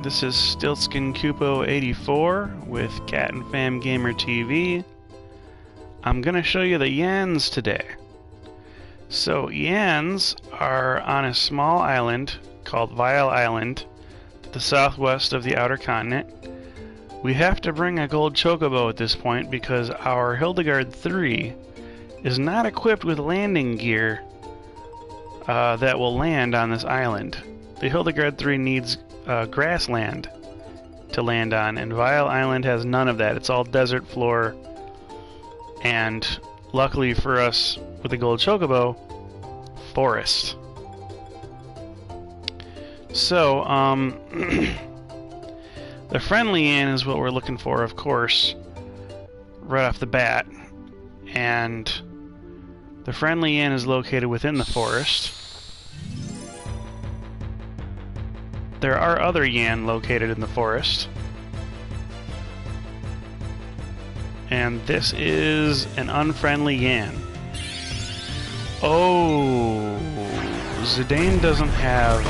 This is StiltzkinKupo84 with Cat and Fam Gamer TV. I'm gonna show you the Yans today. So Yans are on a small island called Vile Island to the southwest of the outer continent. We have to bring a gold chocobo at this point because our Hildegard 3 is not equipped with landing gear that will land on this island. The Hildegard 3 needs grassland to land on, and Vile Island has none of that. It's all desert floor, and luckily for us with the gold chocobo, forest. So the friendly Yan is what we're looking for, of course, right off the bat, and the friendly Yan is located within the forest. There are other Yan located in the forest. And this is an unfriendly Yan. Oh, Zidane doesn't have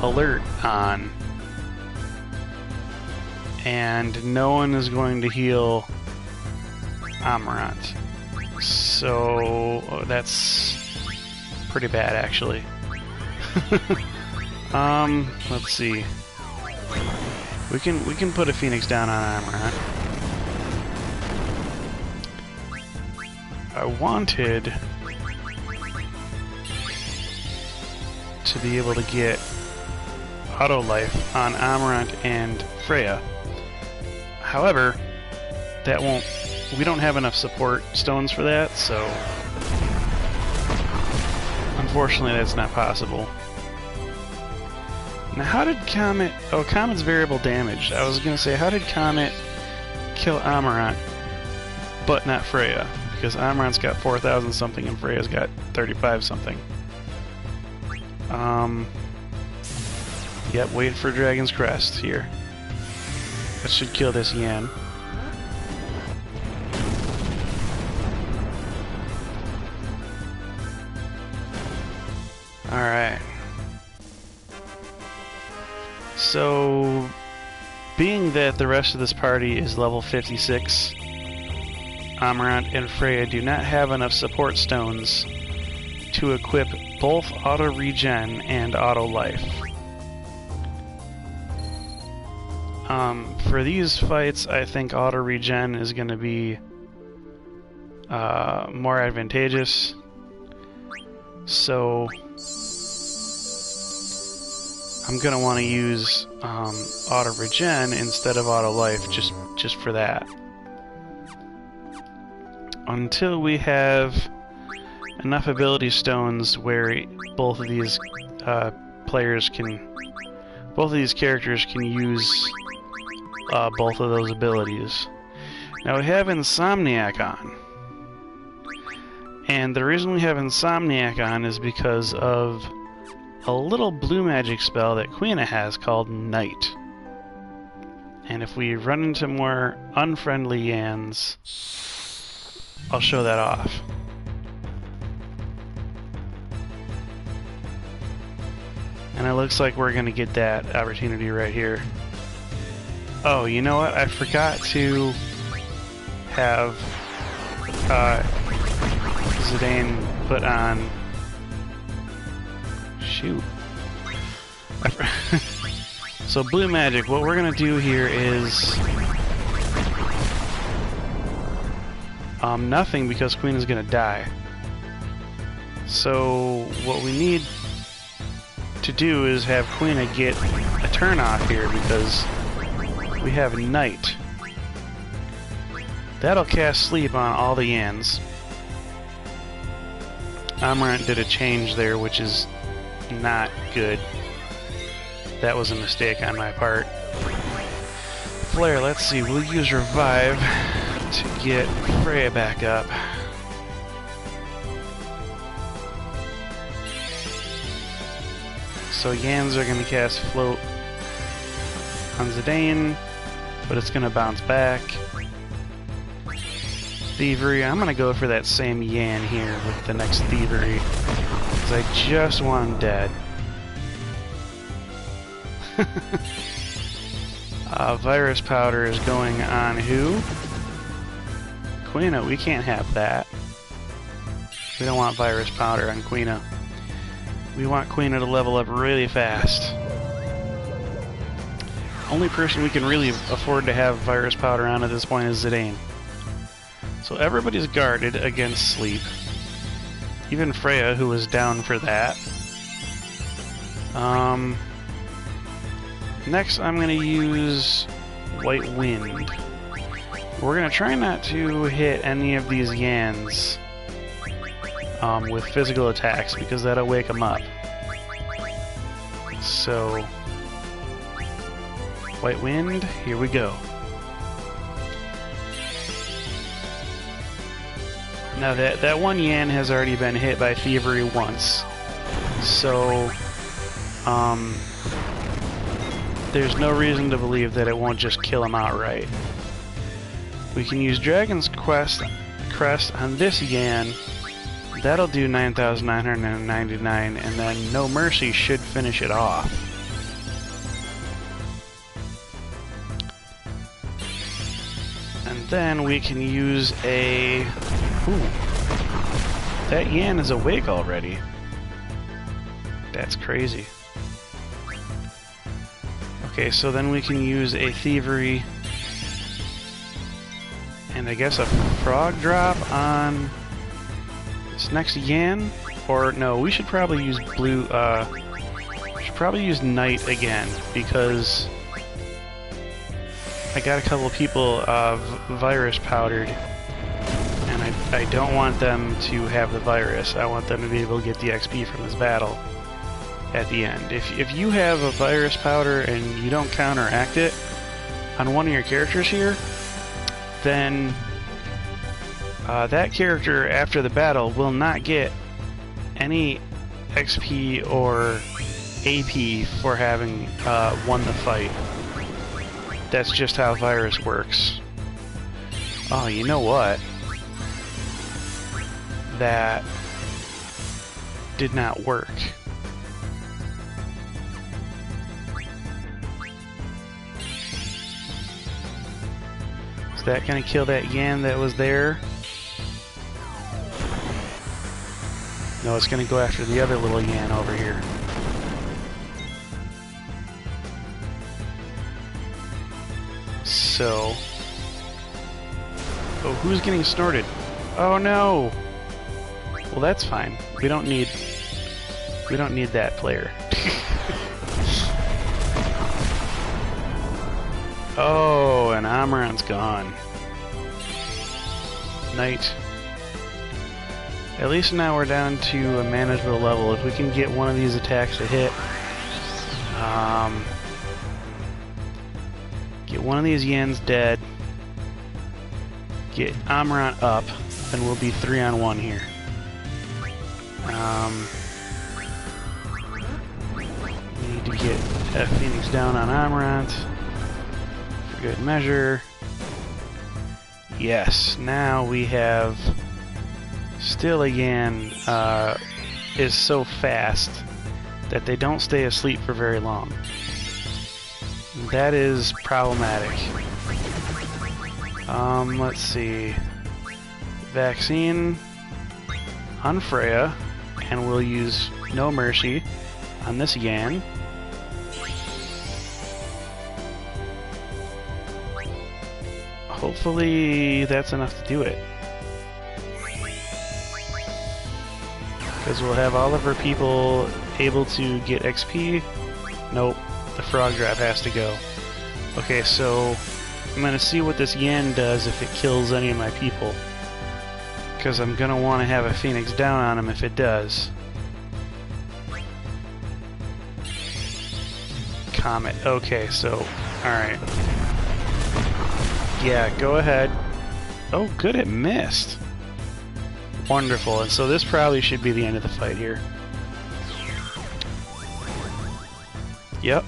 alert on. And no one is going to heal Amarant. So that's pretty bad, actually. Let's see. We can put a Phoenix down on Amarant. I wanted to be able to get auto life on Amarant and Freya. However, that won't. We don't have enough support stones for that, so unfortunately that's not possible. Now, how did Comet... Oh, Comet's variable damage. I was gonna say, how did Comet kill Amarant, but not Freya? Because Amarant's got 4,000 something and Freya's got 35 something. Yep, wait for Dragon's Crest here. That should kill this Yan. Alright. So, being that the rest of this party is level 56, Amarant and Freya do not have enough support stones to equip both auto regen and auto life. For these fights, I think auto regen is going to be more advantageous. So I'm gonna want to use auto regen instead of auto life, just for that. Until we have enough ability stones where both of these characters can use both of those abilities. Now we have Insomniac on, and the reason we have Insomniac on is because of a little blue magic spell that Quina has called Night. And if we run into more unfriendly Yans, I'll show that off. And it looks like we're gonna get that opportunity right here. Oh, you know what? I forgot to have Zidane put on... Shoot. So blue magic, what we're gonna do here is nothing, because Queen is gonna die. So what we need to do is have Queen get a turn off here, because we have Night. That'll cast sleep on all the Yans. Amarant did a change there, which is not good. That was a mistake on my part. Flare, let's see, we'll use Revive to get Freya back up. So Yans are going to cast Float on Zidane, but it's going to bounce back. Thievery, I'm going to go for that same Yan here with the next Thievery, because I just want him dead. Virus powder is going on who? Quina, we can't have that. We don't want virus powder on Quina. We want Quina to level up really fast. Only person we can really afford to have virus powder on at this point is Zidane. So everybody's guarded against sleep. Even Freya, who was down for that. Next, I'm going to use White Wind. We're going to try not to hit any of these Yans with physical attacks, because that'll wake them up. So, White Wind, here we go. Now that one Yan has already been hit by Thievery once, so there's no reason to believe that it won't just kill him outright. We can use Dragon's Crest on this Yan. That'll do 9,999, and then No Mercy should finish it off. And then we can use a... Ooh. That Yan is awake already. That's crazy. Okay, so then we can use a Thievery and I guess a Frog Drop on this next Yan. Or no, we should probably use blue. We should probably use Night again, because I got a couple people virus powdered, and I don't want them to have the virus. I want them to be able to get the XP from this battle at the end. If you have a virus powder and you don't counteract it on one of your characters here, then that character after the battle will not get any XP or AP for having won the fight. That's just how virus works. Oh, you know what? That did not work. Is that gonna kill that Yan that was there? No, it's gonna go after the other little Yan over here. So... Oh, who's getting snorted? Oh no! Well, that's fine. We don't need that player. Oh, and Amaran's gone. Night. At least now we're down to a manageable level. If we can get one of these attacks to hit, get one of these Yans dead, get Amaran up, then we'll be 3-on-1 here. We need to get Phoenix down on Amarant for good measure. Yes, now we have still a Yan is so fast that they don't stay asleep for very long. That is problematic. Let's see. Vaccine on Freya, and we'll use No Mercy on this Yan. Hopefully that's enough to do it. Because we'll have all of our people able to get XP. Nope, the Frog Drop has to go. Okay, so I'm going to see what this Yan does if it kills any of my people. Because I'm going to want to have a Phoenix down on him if it does. Comet. Okay, so, alright. Yeah, go ahead. Oh, good, it missed. Wonderful, and so this probably should be the end of the fight here. Yep.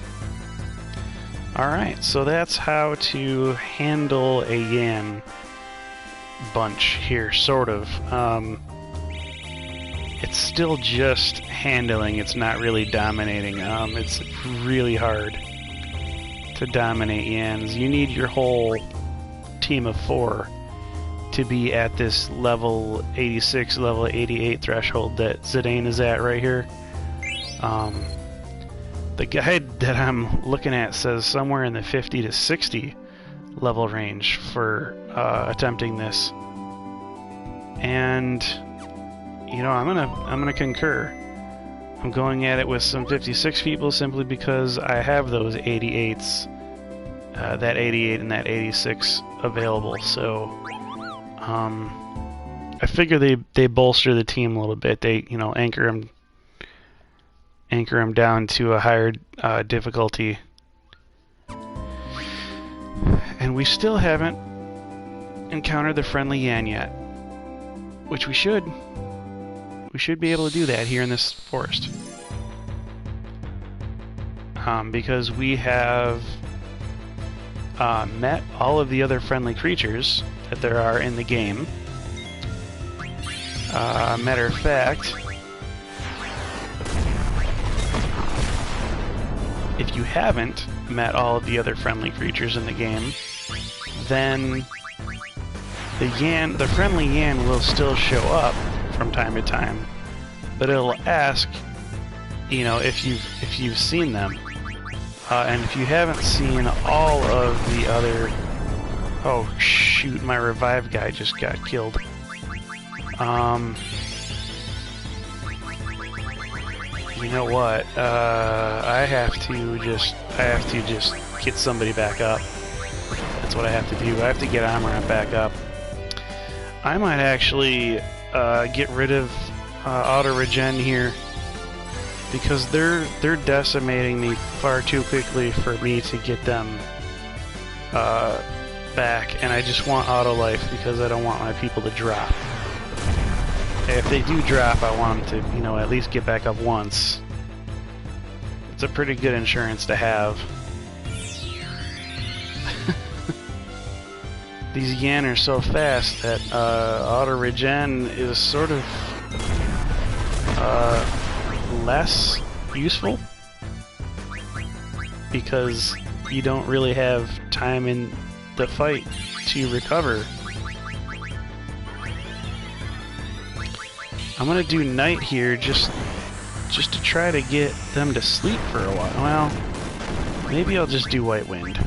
Alright, so that's how to handle a Yan bunch here, sort of. It's still just handling, it's not really dominating. It's really hard. to dominate Yans. You need your whole team of 4 to be at this level 86, level 88 threshold that Zidane is at right here. The guide that I'm looking at says somewhere in the 50 to 60 level range for attempting this, and you know, I'm gonna concur. I'm going at it with some 56 people simply because I have those 88s, that 88 and that 86 available. So I figure they bolster the team a little bit. They, you know, anchor them down to a higher difficulty. And we still haven't encountered the friendly Yan yet, which we should. We should be able to do that here in this forest. Because we have met all of the other friendly creatures that there are in the game. Matter of fact, if you haven't met all of the other friendly creatures in the game, then the friendly Yan will still show up from time to time, but it'll ask, you know, if you've seen them, and if you haven't seen all of the other. Oh shoot! My revive guy just got killed. You know what? I have to just get somebody back up. That's what I have to do. I have to get Amaranth back up. I might actually get rid of auto regen here, because they're decimating me far too quickly for me to get them back, and I just want auto life because I don't want my people to drop. If they do drop, I want them to, you know, at least get back up once. It's a pretty good insurance to have. These Yan are so fast that auto regen is sort of less useful, because you don't really have time in the fight to recover. I'm gonna do night here just to try to get them to sleep for a while. Well, maybe I'll just do White Wind,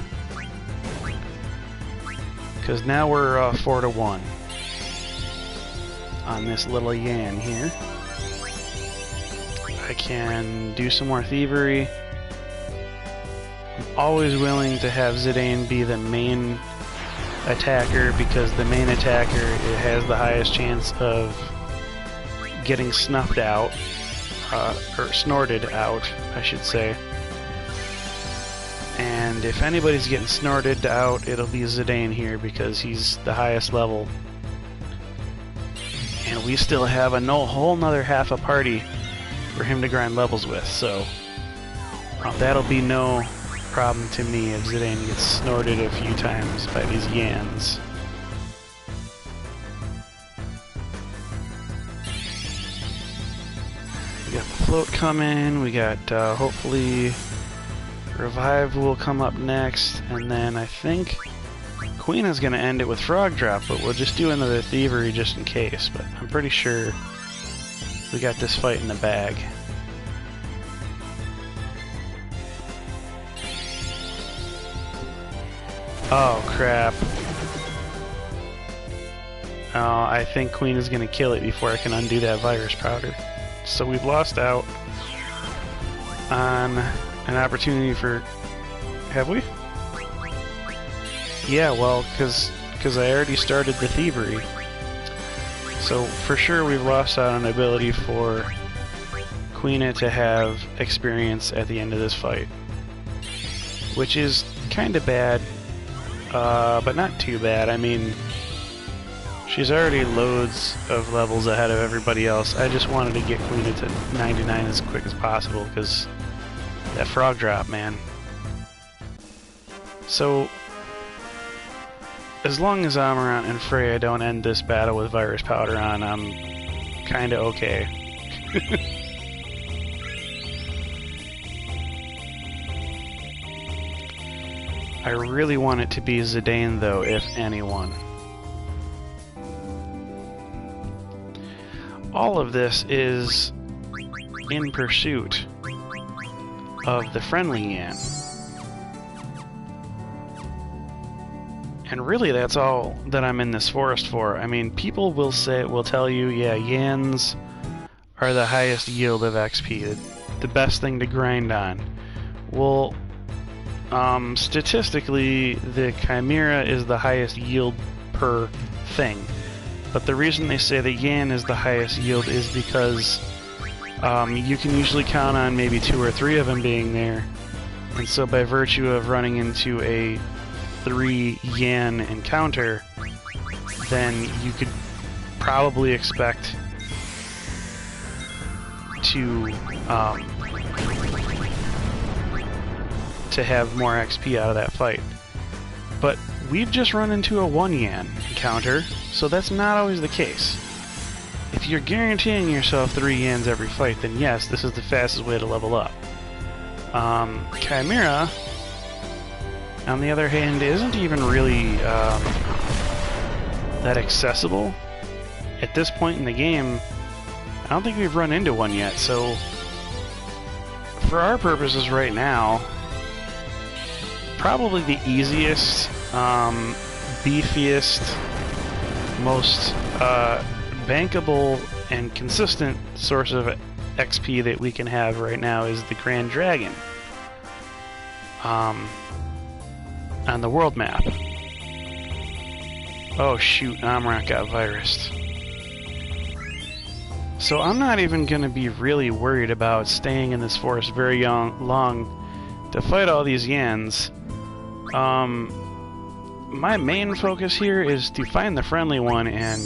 because now we're 4-1 on this little Yan here. I can do some more thievery. I'm always willing to have Zidane be the main attacker, because the main attacker, it has the highest chance of getting snuffed out, or snorted out, I should say. And if anybody's getting snorted out, it'll be Zidane here, because he's the highest level. And we still have a whole nother half a party for him to grind levels with, so that'll be no problem to me if Zidane gets snorted a few times by these Yans. We got the float coming, we got hopefully Revive will come up next, and then I think Queen is going to end it with Frog Drop, but we'll just do another Thievery just in case, but I'm pretty sure we got this fight in the bag. Oh crap. Oh, I think Queen is going to kill it before I can undo that Virus Powder. So we've lost out on an opportunity for... Have we? Yeah, well, because I already started the Thievery. So for sure we've lost out on an ability for Queena to have experience at the end of this fight, which is kind of bad, but not too bad. I mean, she's already loads of levels ahead of everybody else. I just wanted to get Queena to 99 as quick as possible, because that Frog Drop, man. So as long as Amarant and Freya don't end this battle with Virus Powder on, I'm kinda okay. I really want it to be Zidane, though, if anyone. All of this is in pursuit of the friendly Yan. And really, that's all that I'm in this forest for. I mean, people will tell you, yeah, Yans are the highest yield of XP, the best thing to grind on. Well, statistically, the Chimera is the highest yield per thing. But the reason they say the Yan is the highest yield is because you can usually count on maybe 2 or 3 of them being there. And so by virtue of running into a 3 Yan encounter, then you could probably expect to have more XP out of that fight. But we've just run into a 1 Yan encounter, so that's not always the case. If you're guaranteeing yourself 3 Yans every fight, then yes, this is the fastest way to level up. Chimera, on the other hand, isn't even really that accessible. At this point in the game, I don't think we've run into one yet, so for our purposes right now, probably the easiest, beefiest, most bankable and consistent source of XP that we can have right now is the Grand Dragon on the world map. Oh shoot, Amrat got virused. So I'm not even going to be really worried about staying in this forest very long to fight all these Yans. My main focus here is to find the friendly one and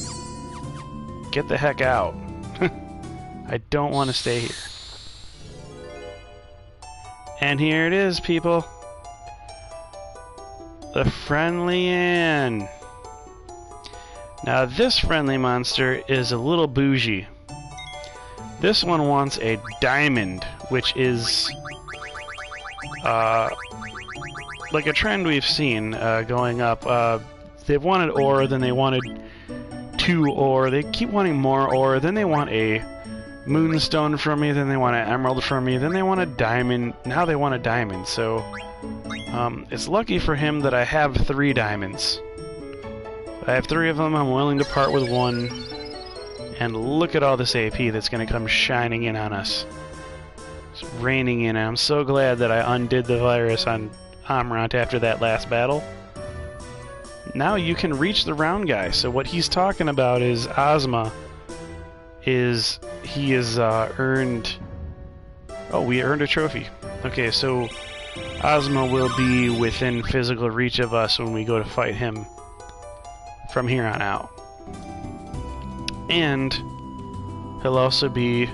get the heck out. I don't want to stay here. And here it is, people. The friendly Yan. Now this friendly monster is a little bougie. This one wants a diamond, which is like a trend we've seen going up. They've wanted ore, then they wanted 2 ore, they keep wanting more ore, then they want a moonstone from me, then they want an emerald from me, then they want a diamond, now they want a diamond. So it's lucky for him that I have 3 diamonds. I have 3 of them, I'm willing to part with 1. And look at all this AP that's going to come shining in on us. It's raining in. I'm so glad that I undid the virus on Amrat after that last battle. Now you can reach the round guy. So what he's talking about is Ozma is... he is earned... oh, we earned a trophy. Okay, so Ozma will be within physical reach of us when we go to fight him from here on out. And he'll also be,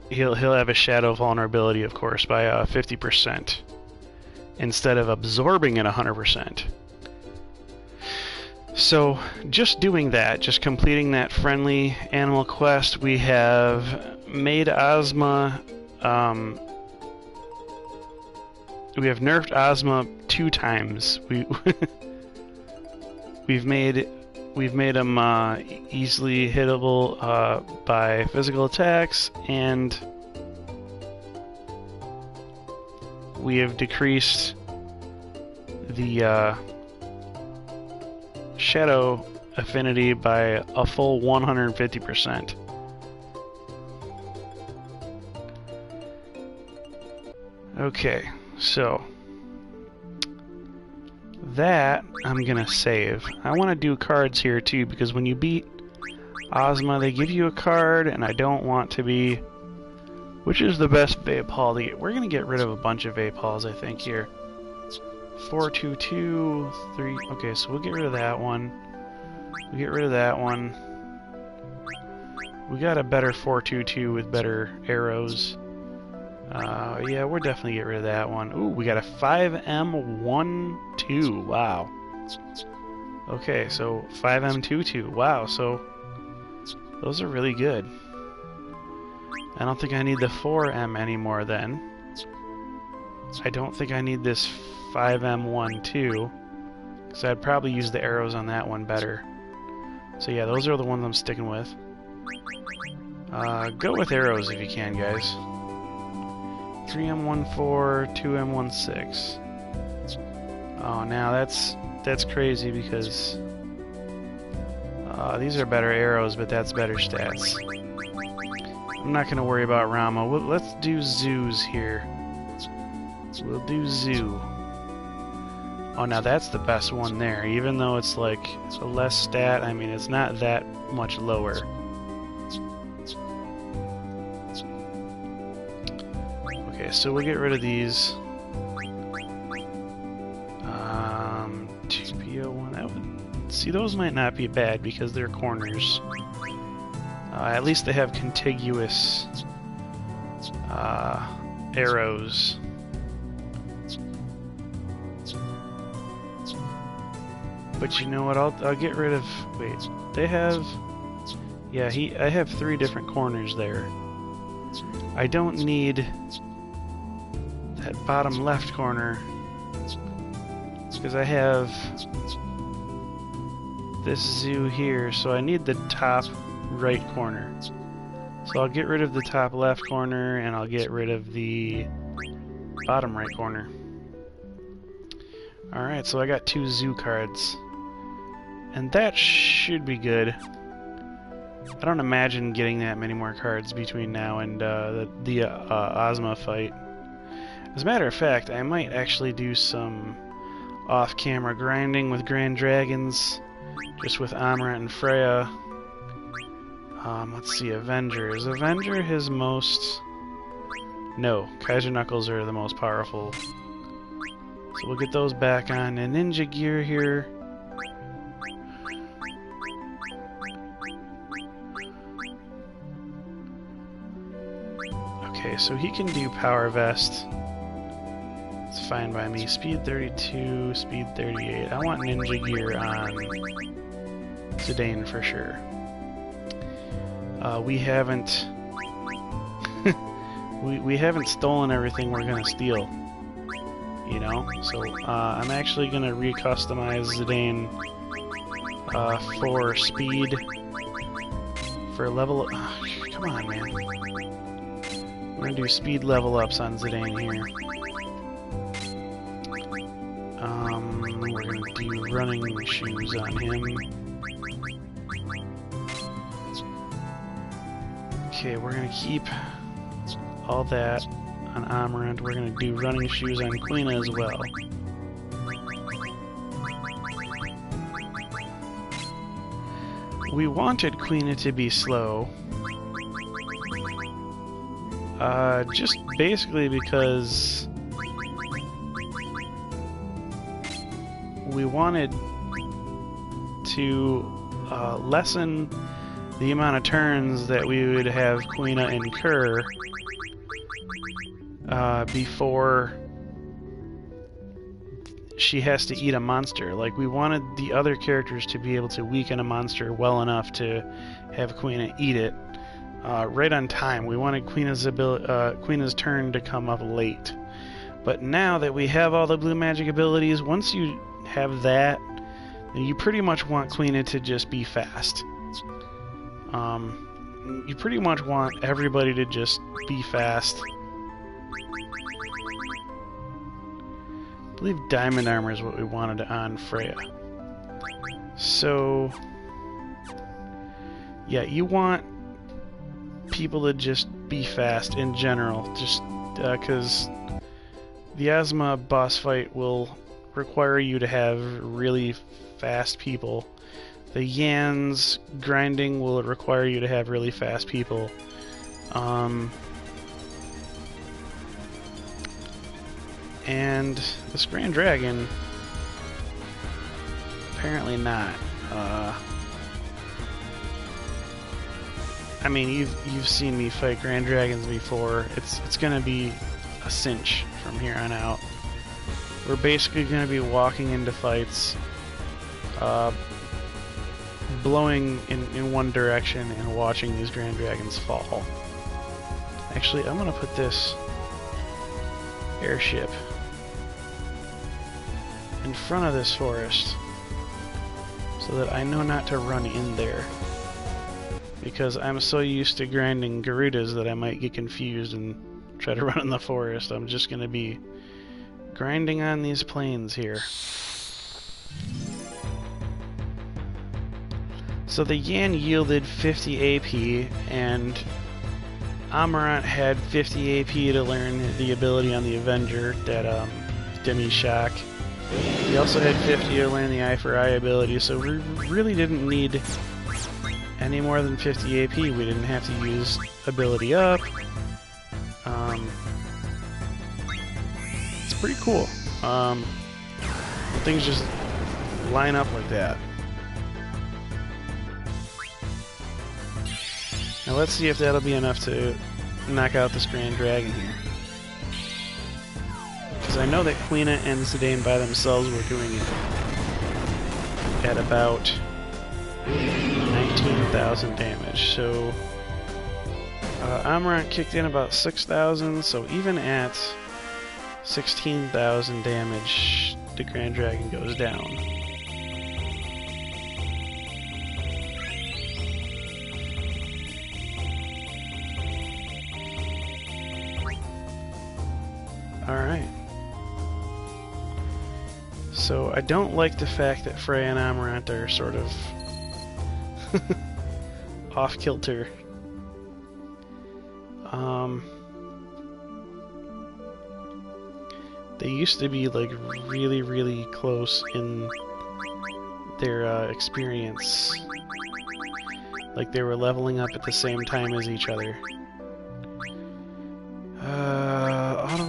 he'll have a shadow vulnerability, of course, by 50% instead of absorbing it 100%. So just doing that, just completing that friendly animal quest, we have made Ozma, we have nerfed Ozma 2 times. We've made him easily hittable by physical attacks, and we have decreased the shadow affinity by a full 150%. Okay, so that I'm gonna save. I want to do cards here too, because when you beat Ozma they give you a card, and I don't want to be... which is the best vape haul to get? We're gonna get rid of a bunch of vape hauls, I think, here. 422, 3... okay, so we'll get rid of that one. We'll get rid of that one. We got a better 422 with better arrows. Yeah, we'll definitely get rid of that one. Ooh, we got a 5M12. Wow. Okay, so 5M22. Wow, so those are really good. I don't think I need the 4M anymore then. I don't think I need this 5M1 too, because I'd probably use the arrows on that one better. So yeah, those are the ones I'm sticking with. Go with arrows if you can, guys. 3M14, 2M16. Oh, now that's crazy because these are better arrows, but that's better stats. I'm not gonna worry about Rama. Let's do zoos here. We'll do zoo. Oh, now that's the best one there. Even though it's like a less stat, I mean, it's not that much lower. Okay, so we'll get rid of these. 2PO1, that would... See, those might not be bad because they're corners. At least they have contiguous arrows. But you know what? I'll get rid of... Wait, they have... Yeah, I have 3 different corners there. I don't need that bottom left corner because I have this zoo here, so I need the top right corner. So I'll get rid of the top left corner and I'll get rid of the bottom right corner. Alright, so I got 2 zoo cards. And that should be good. I don't imagine getting that many more cards between now and the Ozma fight. As a matter of fact, I might actually do some off-camera grinding with Grand Dragons, just with Amra and Freya. Let's see, Avenger. Is Avenger his most... No, Kaiser Knuckles are the most powerful. So we'll get those back on. And Ninja Gear here. Okay, so he can do Power Vest. It's fine by me. Speed 32, Speed 38. I want Ninja Gear on Zidane for sure. We haven't... we haven't stolen everything we're gonna steal. You know? So, I'm actually gonna recustomize Zidane for speed. For level... come on, man. We're gonna do speed level ups on Zidane here. We're gonna do running shoes on him. Okay, we're gonna keep all that on Amarant. We're gonna do running shoes on Quina as well. We wanted Quina to be slow. Just basically because we wanted to lessen the amount of turns that we would have Quina incur before she has to eat a monster. Like, we wanted the other characters to be able to weaken a monster well enough to have Quina eat it right on time. We wanted Quina's turn to come up late. But now that we have all the blue magic abilities, once you have that, then you pretty much want Quina to just be fast. You pretty much want everybody to just be fast. I believe Diamond Armor is what we wanted on Freya. So, yeah, you want people to just be fast in general, just because the Ozma boss fight will require you to have really fast people. The Yan's grinding will require you to have really fast people. And this Grand Dragon, apparently not. I mean, you've seen me fight Grand Dragons before. It's gonna be a cinch from here on out. We're basically gonna be walking into fights, blowing in one direction and watching these Grand Dragons fall. Actually, I'm gonna put this airship in front of this forest so that I know not to run in there, because I'm so used to grinding Garudas that I might get confused and try to run in the forest. I'm just going to be grinding on these plains here. So the Yan yielded 50 AP, and Amarant had 50 AP to learn the ability on the Avenger, that Demi Shock. He also had 50 to learn the Eye for Eye ability, so we really didn't need any more than 50 AP. We didn't have to use ability up. It's pretty cool. Things just line up like that. Now let's see if that'll be enough to knock out this Grand Dragon here. Because I know that Quina and Zidane by themselves were doing it at about 19,000 damage. So Amarant kicked in about 6,000, so even at 16,000 damage, the Grand Dragon goes down. Alright. So I don't like the fact that Freya and Amarant are sort of off kilter. They used to be like really, really close in their experience. Like they were leveling up at the same time as each other. Auto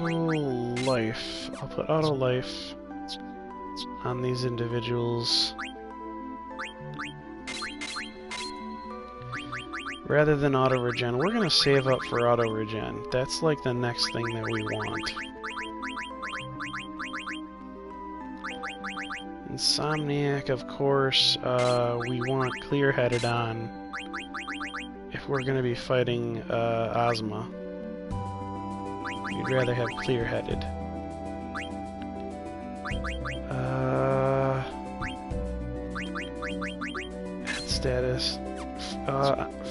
life. I'll put auto life on these individuals rather than auto regen. We're gonna save up for auto regen. That's like the next thing that we want. Insomniac, of course, we want clear-headed on if we're gonna be fighting Ozma. We'd rather have clear-headed. At status.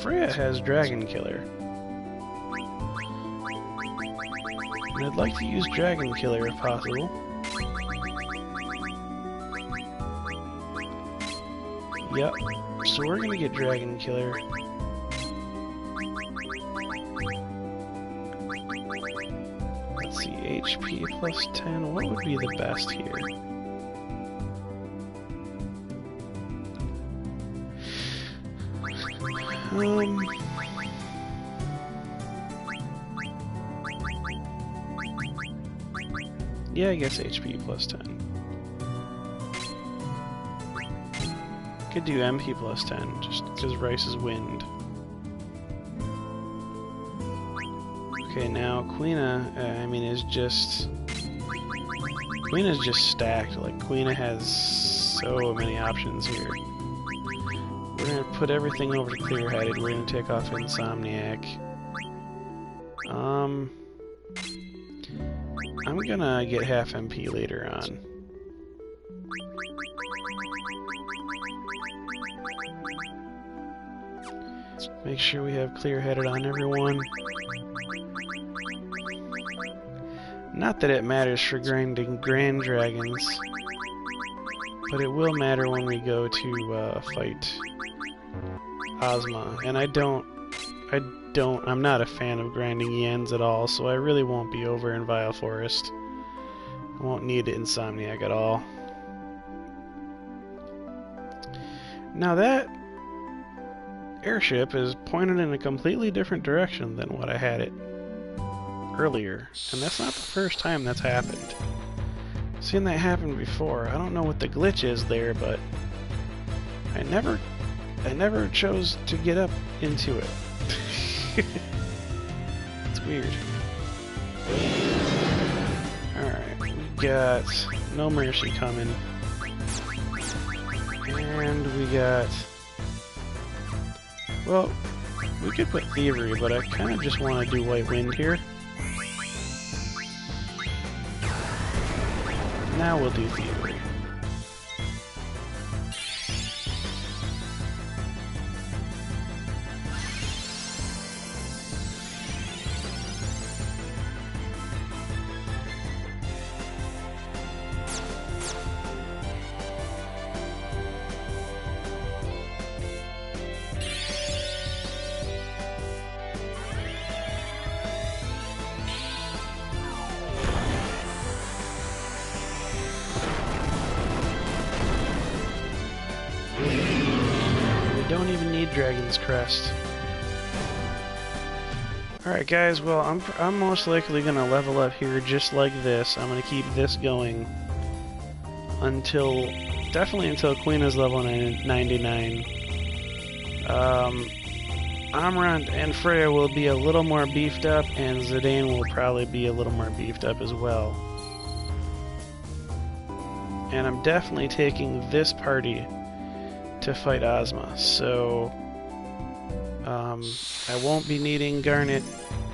Freya has Dragon Killer. And I'd like to use Dragon Killer if possible. Yep, so we're gonna get Dragon Killer. Let's see, HP plus 10, what would be the best here? Yeah, I guess HP plus 10. Could do MP plus 10, just because Rice is wind. Okay, now Quina, I mean, is just... Quina's just stacked. Like, Quina has so many options here. We're gonna put everything over to clear-headed. We're gonna take off Insomniac. I'm gonna get half MP later on. Make sure we have clear-headed on everyone. Not that it matters for grinding Grand Dragons, but it will matter when we go to fight Ozma. And I'm not a fan of grinding Yans at all, so I really won't be over in Vile Forest. I won't need Insomniac at all. Now that airship is pointed in a completely different direction than what I had it earlier, and that's not the first time that's happened. I've seen that happen before. I don't know what the glitch is there, but I never chose to get up into it. It's weird. Alright, we got No Mercy coming. And we got... Well, we could put Thievery, but I kind of just want to do White Wind here. Now we'll do Thievery. Don't even need Dragon's Crest. Alright guys, well I'm most likely gonna level up here just like this. I'm gonna keep this going until, definitely until Queen is level 99. Amarant and Freya will be a little more beefed up, and Zidane will probably be a little more beefed up as well. And I'm definitely taking this party to fight Ozma, so I won't be needing Garnet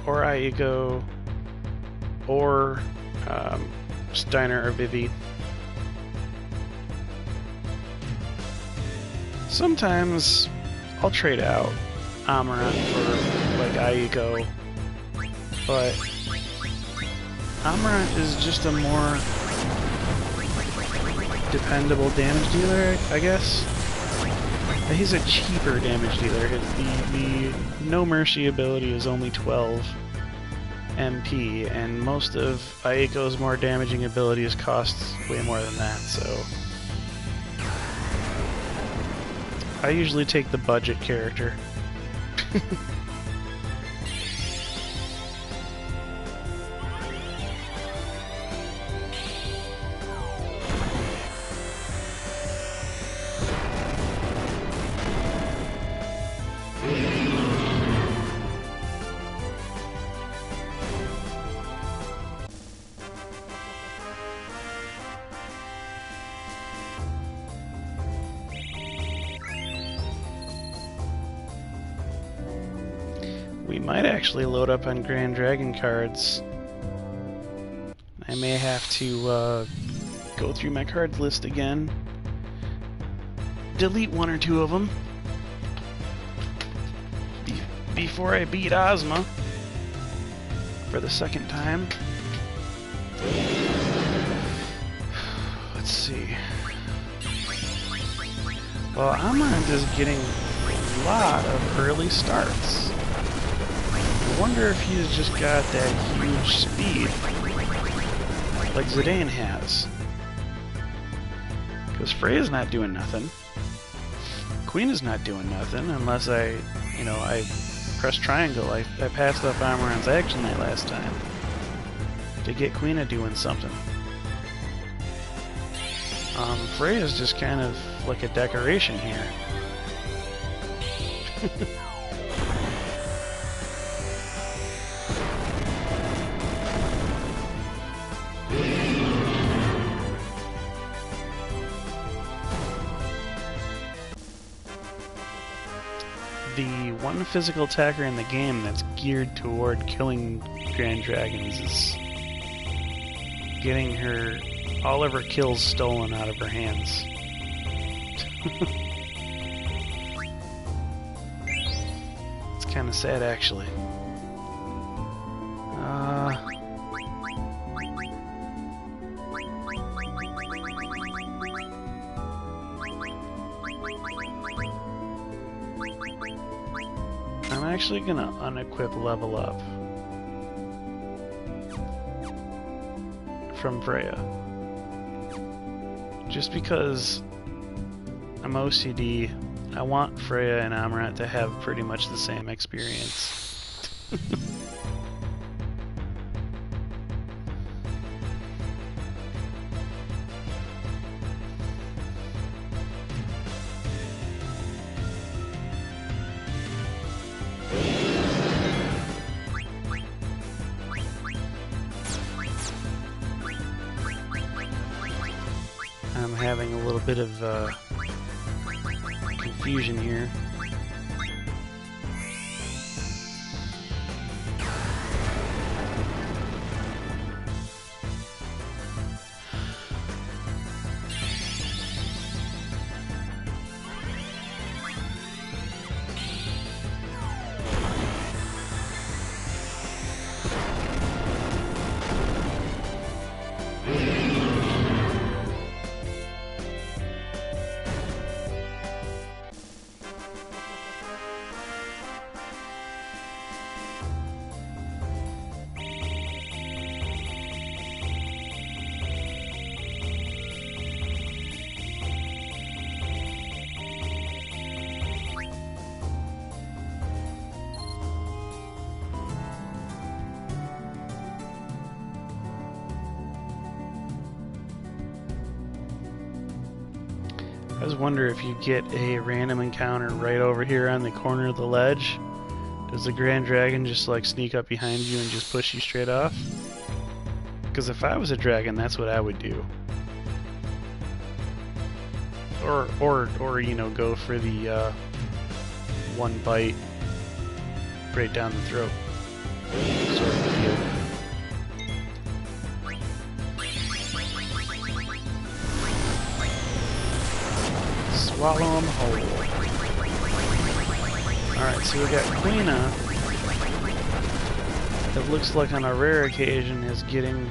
or Iego or Steiner or Vivi. Sometimes I'll trade out Amarant for like Iego, but Amarant is just a more dependable damage dealer, I guess. He's a cheaper damage dealer. The No Mercy ability is only 12 MP, and most of Aiego's more damaging abilities cost way more than that, so I usually take the budget character. We might actually load up on Grand Dragon cards. I may have to go through my cards list again. Delete one or two of them before I beat Ozma for the second time. Let's see. Well, Amarant is getting a lot of early starts. I wonder if he's just got that huge speed like Zidane has. Because Freya's not doing nothing. Queen is not doing nothing unless I press triangle. I passed up Amarant's action that last time to get Queen doing something. Freya's just kind of like a decoration here. The one physical attacker in the game that's geared toward killing Grand Dragons is getting her all of her kills stolen out of her hands. It's kind of sad, actually. I'm actually gonna unequip level up from Freya. Just because I'm OCD, I want Freya and Amarant to have pretty much the same experience. I'm having a little bit of confusion here. always wonder if you get a random encounter right over here on the corner of the ledge, does the Grand Dragon just like sneak up behind you and just push you straight off? Because if I was a dragon, that's what I would do. Or you know, go for the one bite right down the throat sort of deal. Swallow him whole. Alright, so we got Queena. It looks like on a rare occasion is getting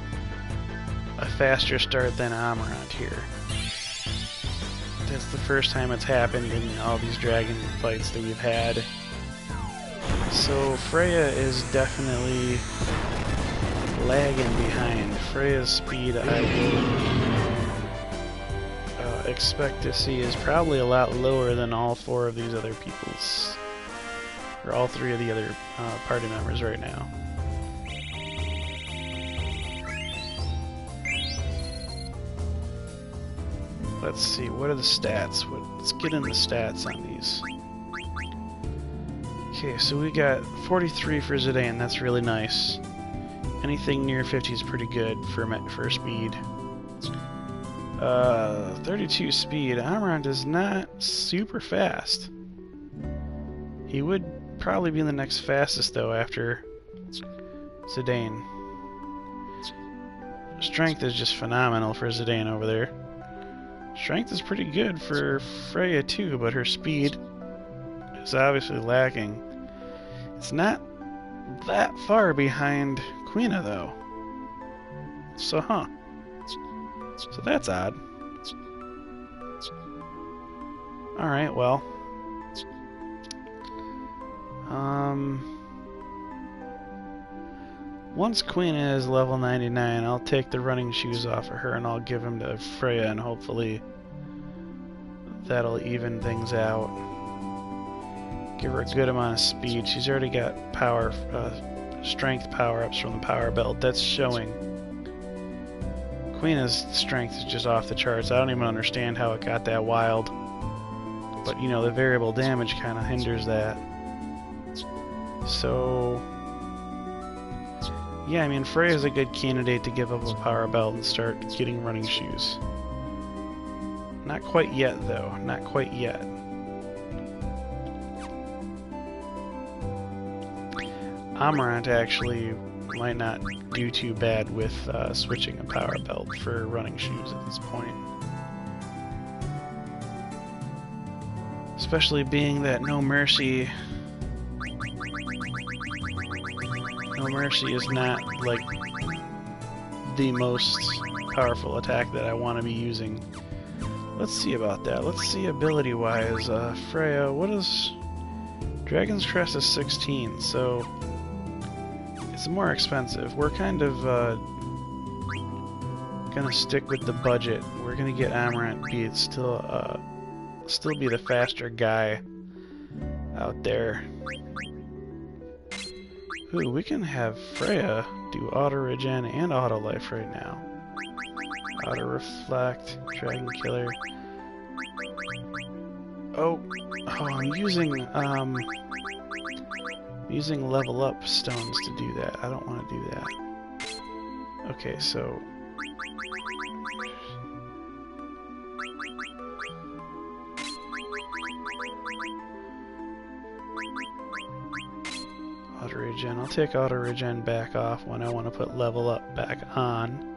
a faster start than Amarant here. That's the first time it's happened in all these dragon fights that we've had. So Freya is definitely lagging behind. Freya's speed I will expect to see is probably a lot lower than all four of these other people's, or all three of the other party members right now. Let's see, what are the stats? Let's get in the stats on these. Okay, so we got 43 for Zidane, that's really nice. Anything near 50 is pretty good for speed. 32 speed. Amarant is not super fast. He would probably be the next fastest though after Zidane. Strength is just phenomenal for Zidane over there. Strength is pretty good for Freya too, but her speed is obviously lacking. It's not that far behind Queena though. So So that's odd. Alright, well. Once Queena is level 99, I'll take the running shoes off of her and I'll give them to Freya, and hopefully that'll even things out. Give her a good amount of speed. She's already got power, strength power-ups from the power belt. That's showing. Queena's strength is just off the charts. I don't even understand how it got that wild. But, you know, the variable damage kind of hinders that. So, yeah, I mean, Freya's a good candidate to give up a power belt and start getting running shoes. Not quite yet, though. Not quite yet. Amarant actually might not do too bad with switching a power belt for running shoes at this point. Especially being that No Mercy is not like the most powerful attack that I want to be using. Let's see about that. Let's see ability-wise. Freya, what is... Dragon's Crest is 16, so it's more expensive. We're kind of gonna stick with the budget. We're gonna get Amarant be still be the faster guy out there. Ooh, we can have Freya do auto regen and auto life right now. Auto reflect, dragon killer. Oh, I'm using level up stones to do that. I don't want to do that. Okay, so auto regen. I'll take auto regen back off when I want to put level up back on.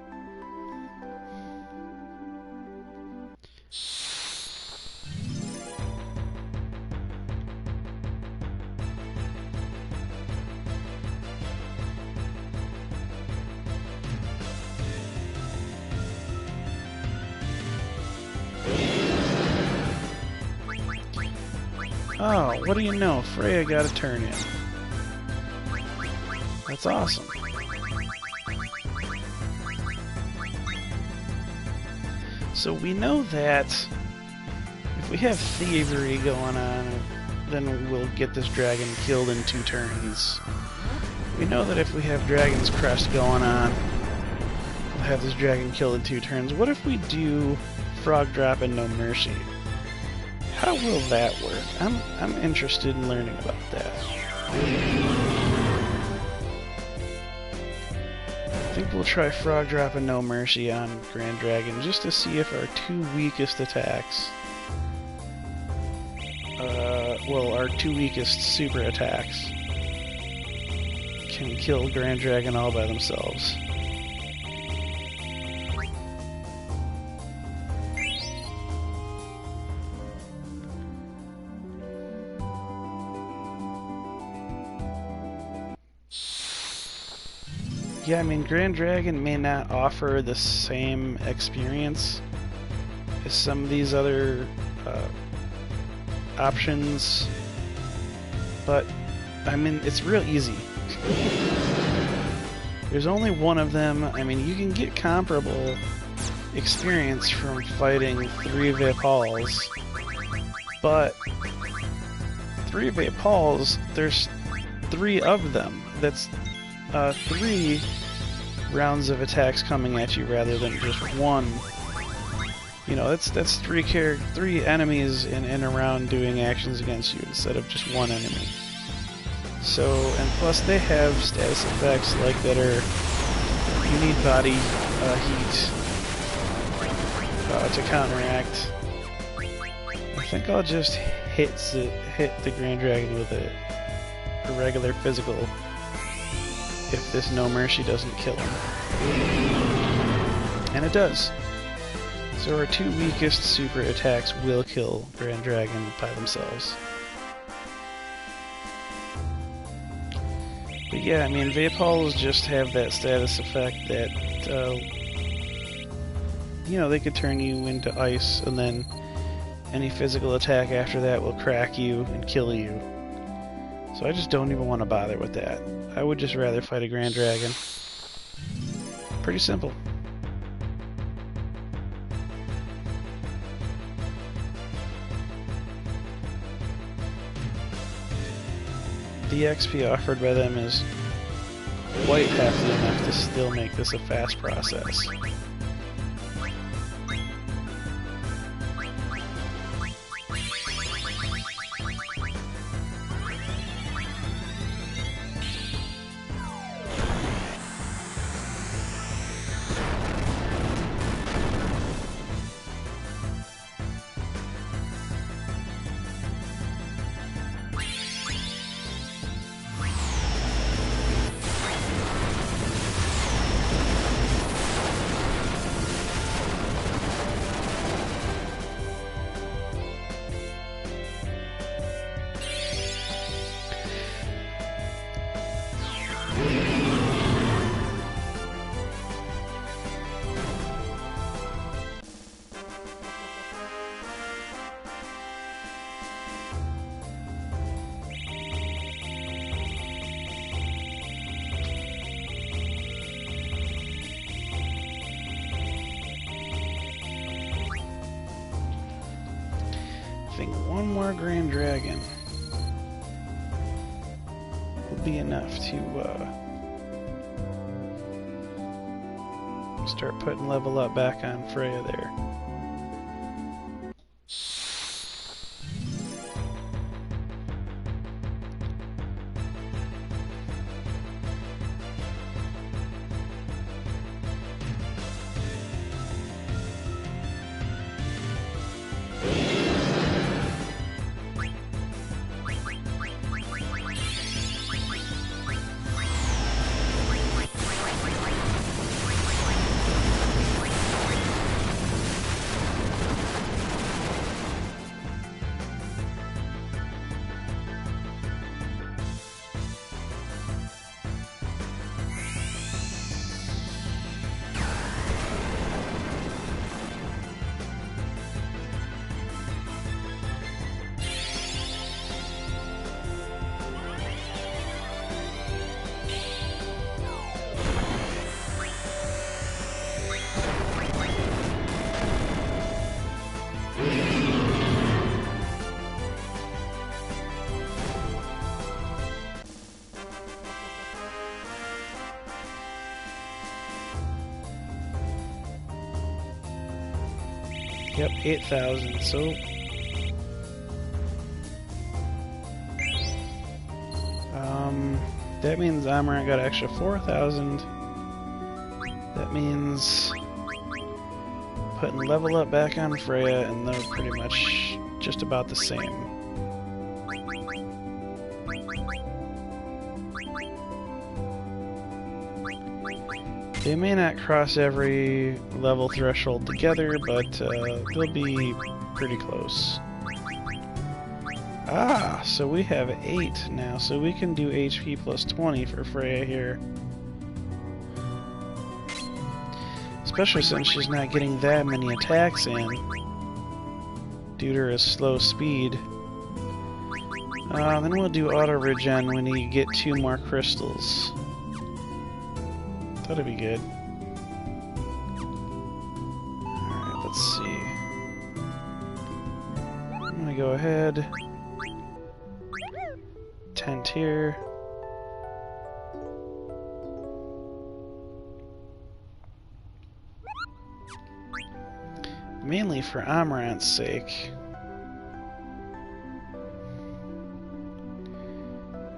Oh, what do you know? Freya got a turn in. That's awesome. So we know that if we have thievery going on, then we'll get this dragon killed in 2 turns. We know that if we have Dragon's Crest going on, we'll have this dragon killed in 2 turns. What if we do Frog Drop and No Mercy? how will that work? I'm interested in learning about that. I think we'll try Frog Drop and No Mercy on Grand Dragon just to see if our two weakest attacks, well, our two weakest super attacks can kill Grand Dragon all by themselves. Yeah, I mean, Grand Dragon may not offer the same experience as some of these other options, but I mean, it's real easy. There's only one of them. I mean, you can get comparable experience from fighting 3 Vapals, but 3 Vapals, there's 3 of them. That's 3 rounds of attacks coming at you rather than just one. You know, that's 3 enemies in a round doing actions against you instead of just one enemy. So, and plus they have status effects like that are, you need body heat to counteract. I think I'll just hit the Grand Dragon with a regular physical if this No Mercy doesn't kill him. And it does. So our 2 weakest super attacks will kill Grand Dragon by themselves. But yeah, I mean, Vapals just have that status effect that, you know, they could turn you into ice, and then any physical attack after that will crack you and kill you. So I just don't even want to bother with that. I would just rather fight a Grand Dragon. Pretty simple. The XP offered by them is quite hefty enough to still make this a fast process. I think one more Grand Dragon will be enough to start putting level up back on Freya there. Yep, 8,000, so That means Amaranth got an extra 4,000. That means putting level up back on Freya, and they're pretty much just about the same. They may not cross every level threshold together, but they'll be pretty close. Ah, so we have 8 now, so we can do HP plus 20 for Freya here. Especially since she's not getting that many attacks in due to her slow speed. Then we'll do auto regen when you get 2 more crystals. That'll be good. Alright, let's see. I'm gonna go ahead. Tent here. Mainly for Amaranth's sake.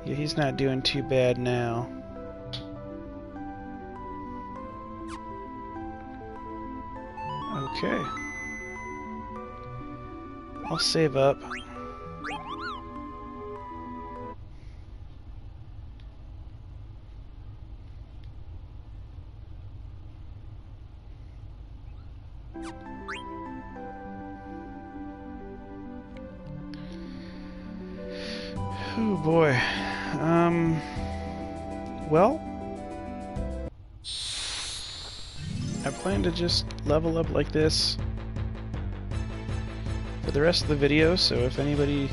Yeah, he's not doing too bad now. Okay. I'll save up. Oh boy. Well, I plan to just level up like this for the rest of the video, so if anybody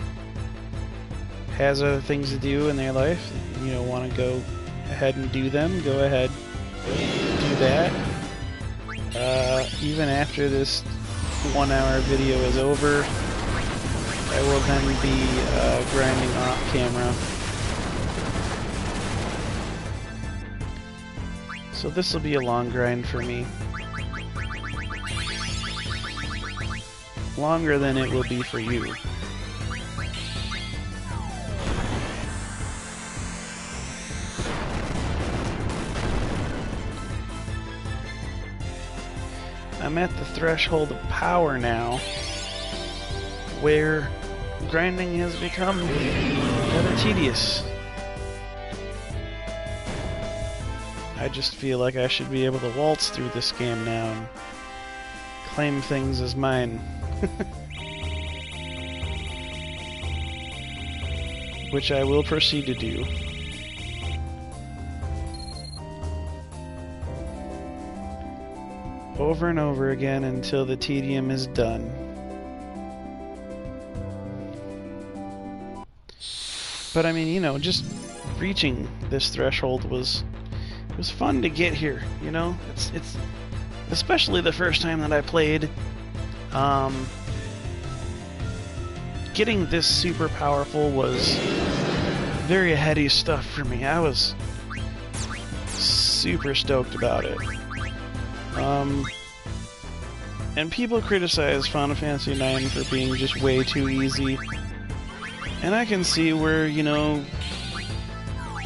has other things to do in their life, you know, want to go ahead and do them, go ahead, do that. Even after this 1-hour video is over, I will then be grinding off camera. So this will be a long grind for me. Longer than it will be for you. I'm at the threshold of power now, where grinding has become rather tedious. I just feel like I should be able to waltz through this game now and claim things as mine. Which I will proceed to do. Over and over again until the tedium is done. But I mean, you know, just reaching this threshold was fun to get here, you know? It's especially the first time that I played, getting this super powerful was very heady stuff for me. I was super stoked about it. And people criticize Final Fantasy IX for being just way too easy. And I can see where, you know,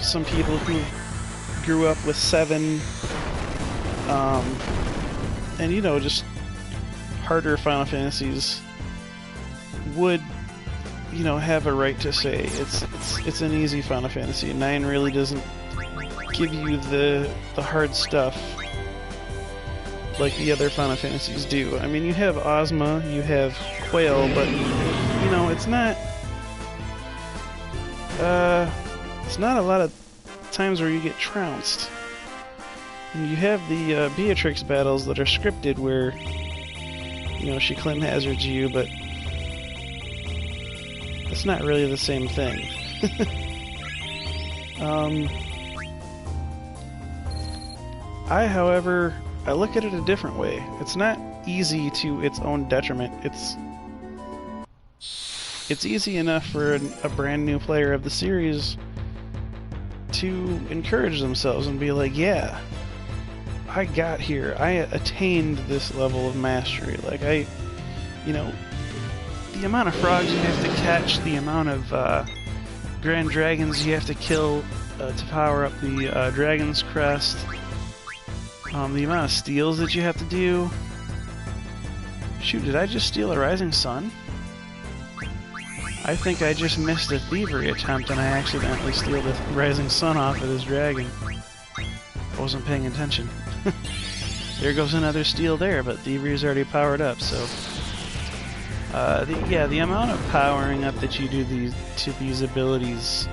some people who grew up with 7, and, you know, just harder Final Fantasies would, you know, have a right to say it's an easy Final Fantasy. 9 really doesn't give you the hard stuff like the other Final Fantasies do. I mean, you have Ozma, you have Quail, but, you know, it's not a lot of times where you get trounced. And you have the Beatrix battles that are scripted where, you know, she Clem hazards you, but it's not really the same thing. However, I look at it a different way. It's not easy to its own detriment. It's easy enough for a brand new player of the series to encourage themselves and be like, yeah, I got here. I attained this level of mastery. Like, you know, the amount of frogs you have to catch, the amount of grand dragons you have to kill, to power up the Dragon's Crest. The amount of steals that you have to do. Shoot, did I just steal a Rising Sun? I think I just missed a thievery attempt and I accidentally steal the Rising Sun off of this dragon. I wasn't paying attention. There goes another steal there, but thievery is already powered up, so... the amount of powering up that you do to these abilities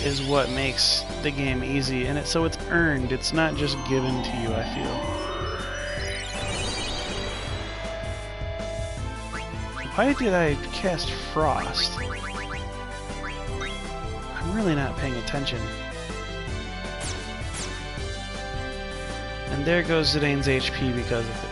is what makes the game easy, and so it's earned. It's not just given to you, I feel. Why did I cast Frost? I'm really not paying attention. And there goes Zidane's HP because of it.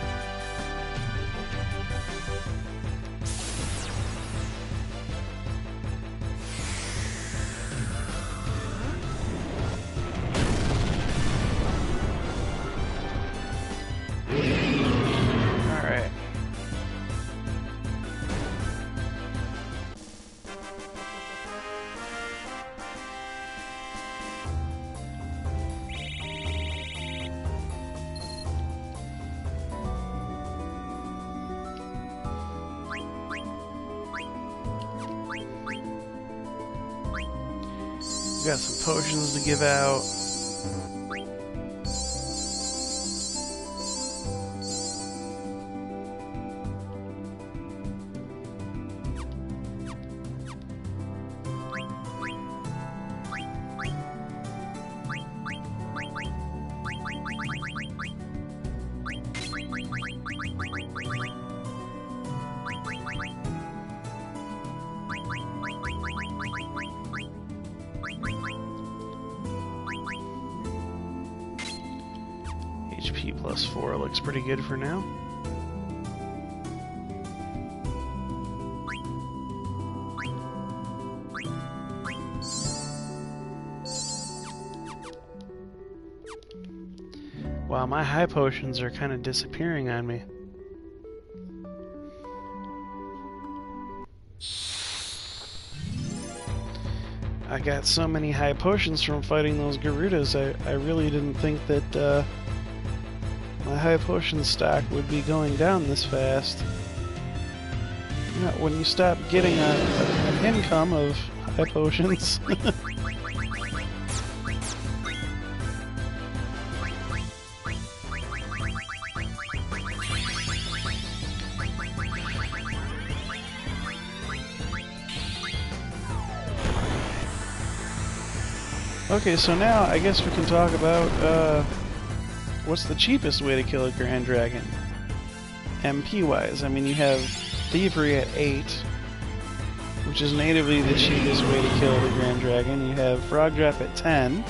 Got some potions to give out. HP plus 4 looks pretty good for now. Wow, my high potions are kind of disappearing on me. I got so many high potions from fighting those Garudas, I really didn't think that my high potion stock would be going down this fast. You know, when you stop getting an income of high potions. Okay, so now I guess we can talk about what's the cheapest way to kill a Grand Dragon? MP-wise. I mean, you have Thievery at 8, which is natively the cheapest way to kill the Grand Dragon. You have Frog Drop at 10.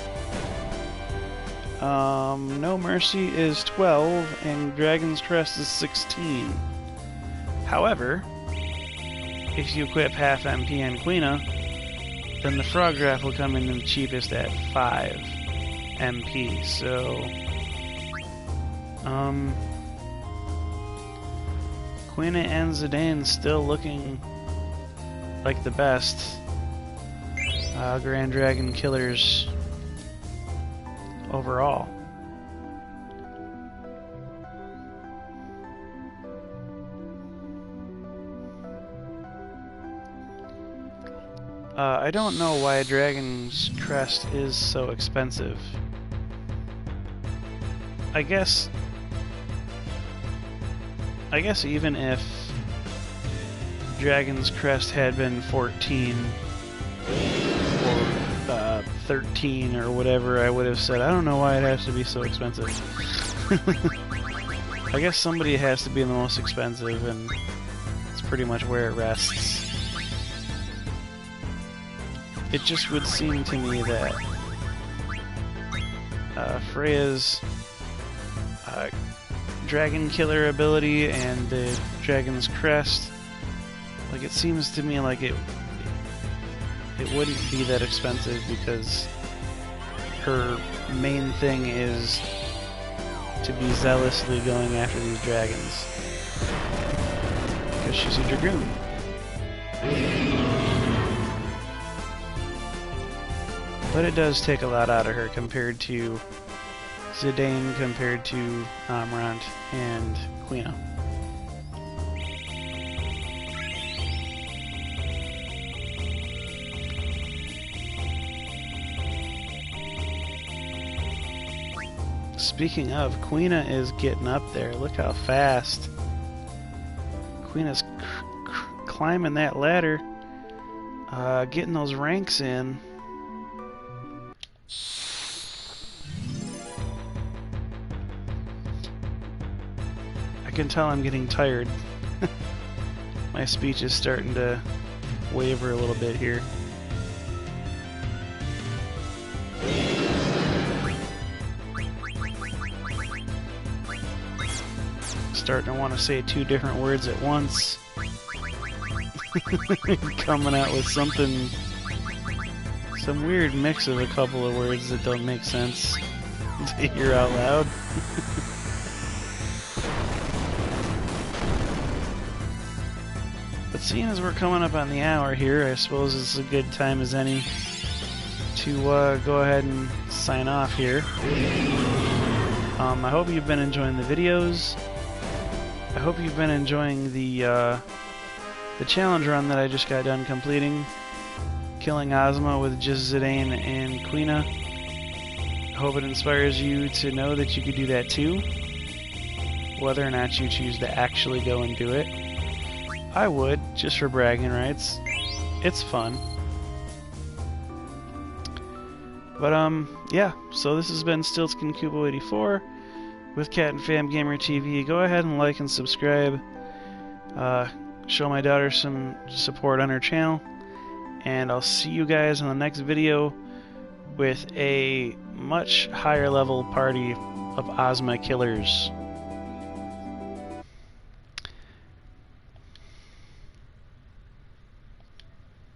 No Mercy is 12, and Dragon's Crest is 16. However, if you equip half MP and Quina, then the Frog Draft will come in the cheapest at 5 MP, so... Quina and Zidane still looking like the best Grand Dragon killers overall. I don't know why Dragon's Crest is so expensive. I guess even if Dragon's Crest had been 14 or 13 or whatever, I would have said, I don't know why it has to be so expensive. I guess somebody has to be the most expensive, and it's pretty much where it rests. It just would seem to me that Freya's Dragon Killer ability and the Dragon's Crest, like, it seems to me like it wouldn't be that expensive because her main thing is to be zealously going after these dragons because she's a dragoon. But it does take a lot out of her compared to Zidane, compared to Amrant and Quina. Speaking of, Quina is getting up there. Look how fast. Quina's climbing that ladder, getting those ranks in. I can tell I'm getting tired. My speech is starting to waver a little bit here. Starting to want to say 2 different words at once. Coming out with something, some weird mix of a couple of words that don't make sense to hear out loud. But seeing as we're coming up on the hour here, I suppose it's a good time as any to go ahead and sign off here. I hope you've been enjoying the videos. I hope you've been enjoying the challenge run that I just got done completing, killing Ozma with just Zidane and Quina. I hope it inspires you to know that you could do that too, whether or not you choose to actually go and do it. I would, just for bragging rights. It's fun. But yeah, so this has been StiltzkinKupo84 with Cat and Fam Gamer TV. Go ahead and like and subscribe. Show my daughter some support on her channel. And I'll see you guys in the next video with a much higher level party of Ozma killers.